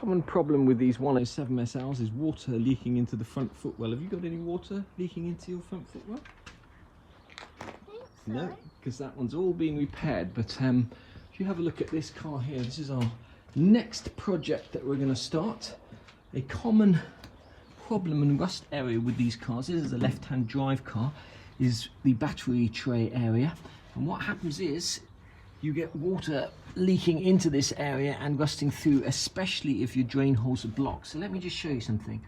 Common problem with these 107 SLs is water leaking into the front footwell. Have you got any water leaking into your front footwell? No, because that one's all been repaired. But if you have a look at this car here, this is our next project that we're going to start. A common problem and rust area with these cars, this is a left-hand drive car, is the battery tray area. And what happens is you get water leaking into this area and rusting through, especially if your drain holes are blocked. So let me just show you something.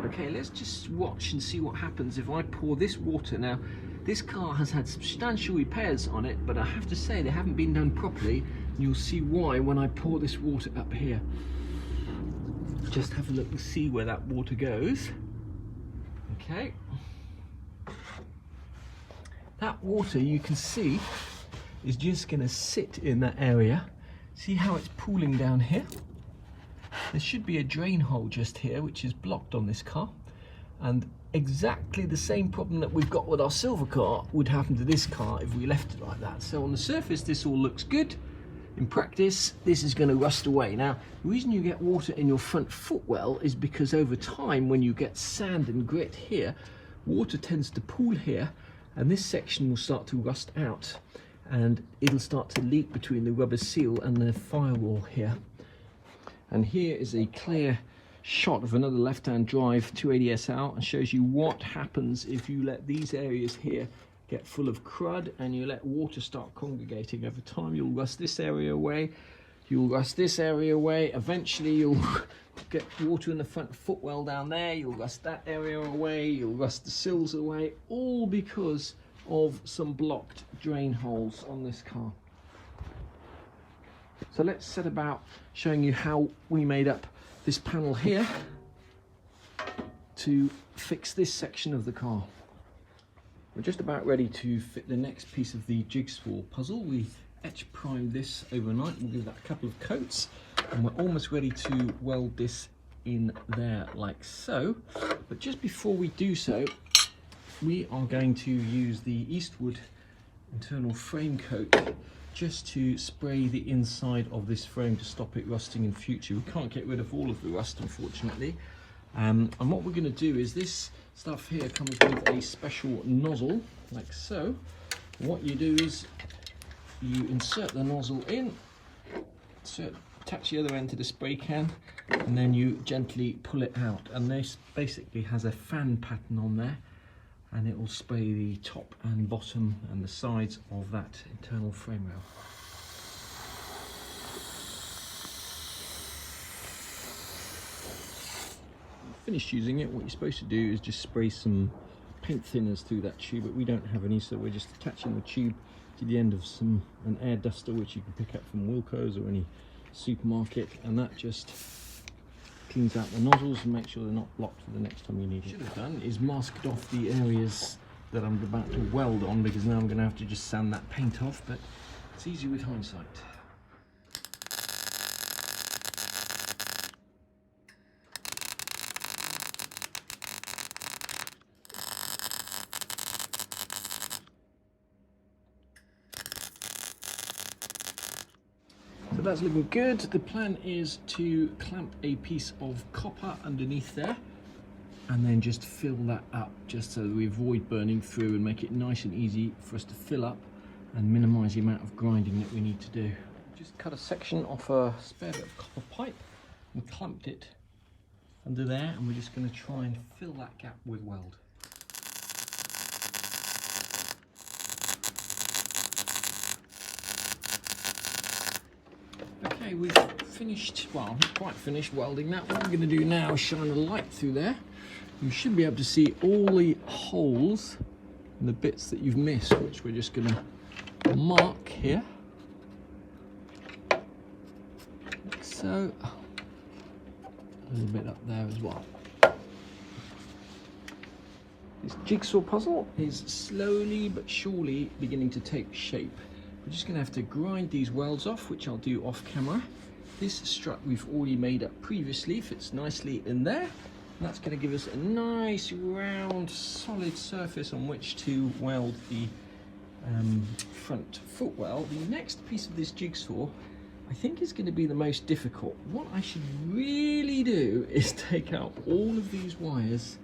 Okay, let's just watch and see what happens if I pour this water. Now, this car has had substantial repairs on it, but I have to say they haven't been done properly. You'll see why when I pour this water up here. Just have a look and see where that water goes. Okay. That water, you can see, is just going to sit in that area. See how it's pooling down here? There should be a drain hole just here which is blocked on this car, and exactly the same problem that we've got with our silver car would happen to this car if we left it like that. So on the surface this all looks good. In practice this is going to rust away. Now the reason you get water in your front footwell is because over time, when you get sand and grit here, water tends to pool here and this section will start to rust out, and it'll start to leak between the rubber seal and the firewall here. And here is a clear shot of another left-hand drive 280 SL, and shows you what happens if you let these areas here get full of crud and you let water start congregating. Over time you'll rust this area away, you'll rust this area away, eventually you'll get water in the front footwell down there, you'll rust that area away, you'll rust the sills away, all because of some blocked drain holes on this car. So let's set about showing you how we made up this panel here to fix this section of the car. We're just about ready to fit the next piece of the jigsaw puzzle. We etch primed this overnight, we'll give that a couple of coats, and we're almost ready to weld this in there like so. But just before we do so, we are going to use the Eastwood internal frame coat just to spray the inside of this frame to stop it rusting in future. We can't get rid of all of the rust, unfortunately. And what we're going to do is, this stuff here comes with a special nozzle like so. What you do is you insert the nozzle in, attach the other end to the spray can, and then you gently pull it out, and this basically has a fan pattern on there, and it will spray the top and bottom and the sides of that internal frame rail. Finished using it, what you're supposed to do is just spray some paint thinners through that tube, but we don't have any, so we're just attaching the tube to the end of an air duster which you can pick up from Wilko's or any supermarket, and that just cleans out the nozzles and makes sure they're not blocked for the next time you need it. What I should have done is masked off the areas that I'm about to weld on, because now I'm going to have to just sand that paint off, but it's easy with hindsight. So that's looking good. The plan is to clamp a piece of copper underneath there and then just fill that up, just so that we avoid burning through and make it nice and easy for us to fill up and minimise the amount of grinding that we need to do. Just cut a section off a spare bit of copper pipe and clamped it under there, and we're just going to try and fill that gap with weld. Okay, we've finished, well, not quite finished welding that. What we're going to do now is shine a light through there. You should be able to see all the holes and the bits that you've missed, which we're just going to mark here. Like so. A little bit up there as well. This jigsaw puzzle is slowly but surely beginning to take shape. We're just going to have to grind these welds off, which I'll do off camera. This strut we've already made up previously fits nicely in there. And that's going to give us a nice round solid surface on which to weld the front footwell. The next piece of this jigsaw I think is going to be the most difficult. What I should really do is take out all of these wires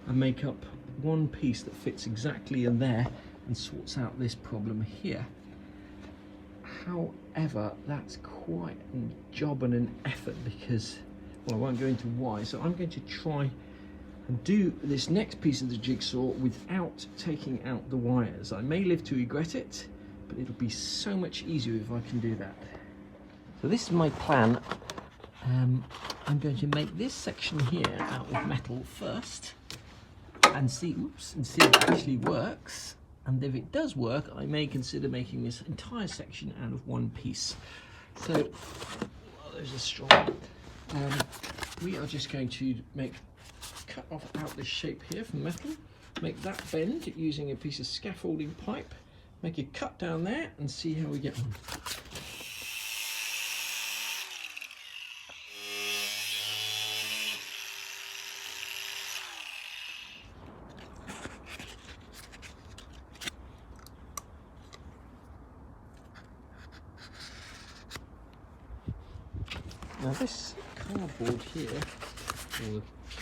and make up one piece that fits exactly in there and sorts out this problem here. However, that's quite a job and an effort because, well, I won't go into why. So I'm going to try and do this next piece of the jigsaw without taking out the wires. I may live to regret it, but it'll be so much easier if I can do that. So this is my plan. I'm going to make this section here out of metal first and see, if it actually works. And if it does work, I may consider making this entire section out of one piece. So, well, there's a straw. We are just going to cut off out this shape here from metal, make that bend using a piece of scaffolding pipe, make a cut down there and see how we get on. Now this cardboard here, or the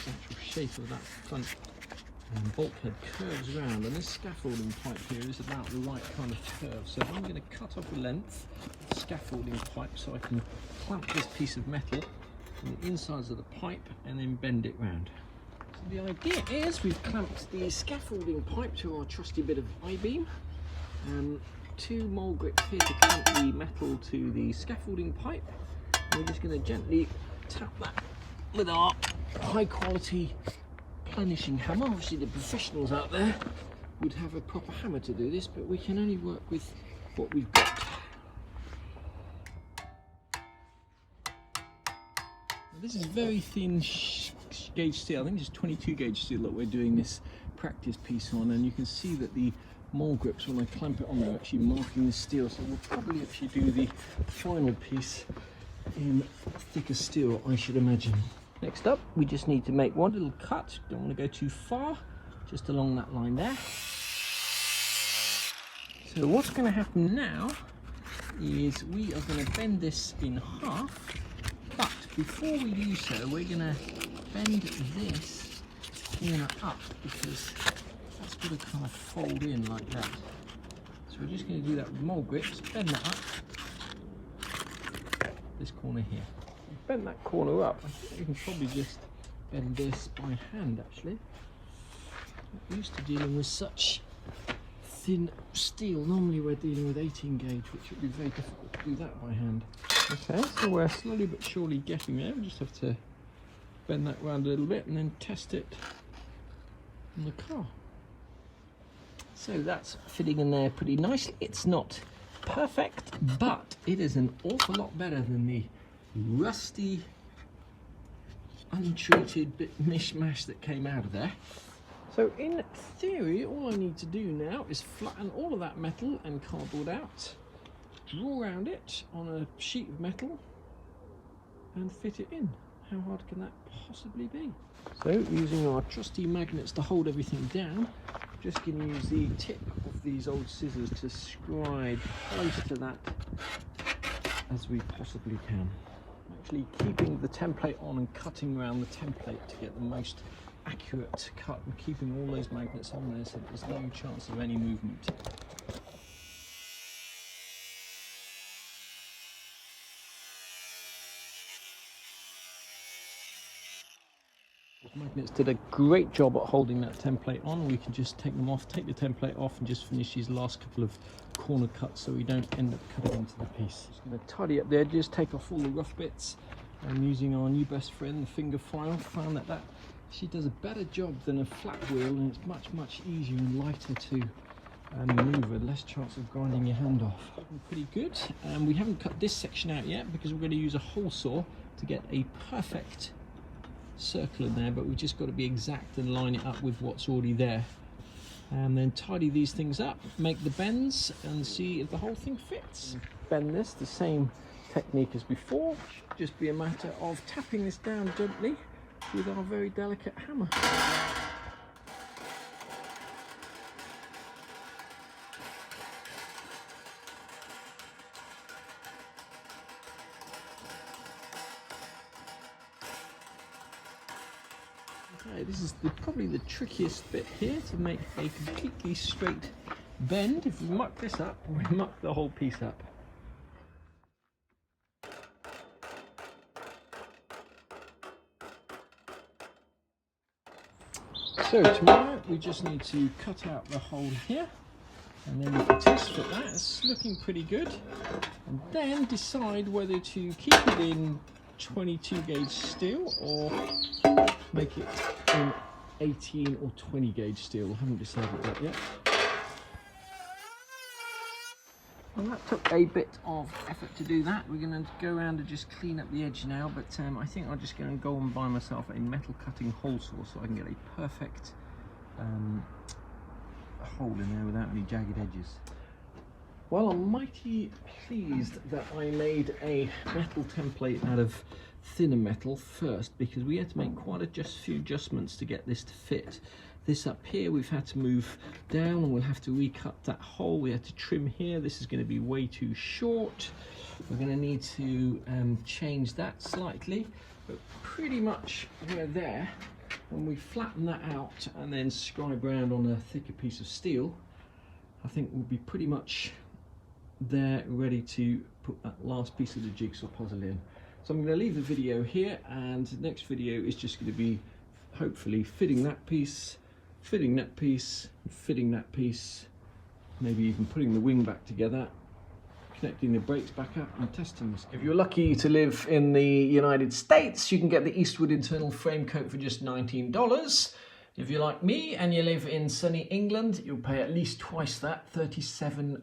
actual shape of that front bulkhead curves around, and this scaffolding pipe here is about the right kind of curve. So I'm going to cut off a length of scaffolding pipe so I can clamp this piece of metal on the insides of the pipe and then bend it round. So the idea is we've clamped the scaffolding pipe to our trusty bit of I-beam. 2 mole grips here to clamp the metal to the scaffolding pipe. We're just going to gently tap that with our high quality planishing hammer. Obviously the professionals out there would have a proper hammer to do this, but we can only work with what we've got. Now, this is very thin gauge steel. I think it's 22 gauge steel that we're doing this practice piece on, and you can see that the mole grips, when I clamp it on, they're actually marking the steel, so we'll probably actually do the final piece in thicker steel, I should imagine. Next up, we just need to make one little cut. Don't want to go too far, just along that line there. So what's going to happen now is we are going to bend this in half, but before we do so, we're going to bend this corner up because that's got to kind of fold in like that. So we're just going to do that with mole grips, bend that up. This corner here. Bend that corner up. I think we can probably just bend this by hand actually. Not used to dealing with such thin steel. Normally we're dealing with 18 gauge, which would be very difficult to do that by hand. Okay, so we're slowly but surely getting there. We just have to bend that round a little bit and then test it on the car. So that's fitting in there pretty nicely. It's not perfect, but it is an awful lot better than the rusty, untreated bit mishmash that came out of there. So in theory, all I need to do now is flatten all of that metal and cardboard out, draw around it on a sheet of metal and fit it in. How hard can that possibly be? So using our trusty magnets to hold everything down, just going to use the tip of these old scissors to scribe close to that as we possibly can. Actually keeping the template on and cutting around the template to get the most accurate cut and keeping all those magnets on there so there's no chance of any movement. Magnets did a great job at holding that template on. We can just take them off, take the template off and just finish these last couple of corner cuts so we don't end up cutting into the piece. Just going to tidy up the edges, take off all the rough bits. I'm using our new best friend, the finger file. Found that she does a better job than a flat wheel, and it's much easier and lighter to maneuver, less chance of grinding your hand off. Pretty good. We haven't cut this section out yet because we're going to use a hole saw to get a perfect circle in there, but we've just got to be exact and line it up with what's already there, and then tidy these things up, make the bends and see if the whole thing fits. Bend this the same technique as before, should just be a matter of tapping this down gently with our very delicate hammer. Okay, this is probably the trickiest bit here, to make a completely straight bend. If we muck this up, we muck the whole piece up. So tomorrow we just need to cut out the hole here, and then we can test fit that. It's looking pretty good, and then decide whether to keep it in 22 gauge steel or make it in 18 or 20 gauge steel. I haven't decided that yet. Well, that took a bit of effort to do that. We're going to go around and just clean up the edge now, but I think I'm just going to go and buy myself a metal cutting hole saw so I can get a perfect hole in there without any jagged edges. Well, I'm mighty pleased that I made a metal template out of thinner metal first, because we had to make quite a few adjustments to get this to fit. This up here we've had to move down, and we'll have to recut that hole. We had to trim here. This is going to be way too short. We're going to need to change that slightly, but pretty much we're there. When we flatten that out and then scribe around on a thicker piece of steel, I think we'll be pretty much there, ready to put that last piece of the jigsaw puzzle in. So I'm going to leave the video here, and the next video is just going to be hopefully fitting that piece, fitting that piece, fitting that piece, maybe even putting the wing back together, connecting the brakes back up, and testing this. If you're lucky to live in the United States, you can get the Eastwood internal frame coat for just $19. If you're like me and you live in sunny England, you'll pay at least twice that, £37.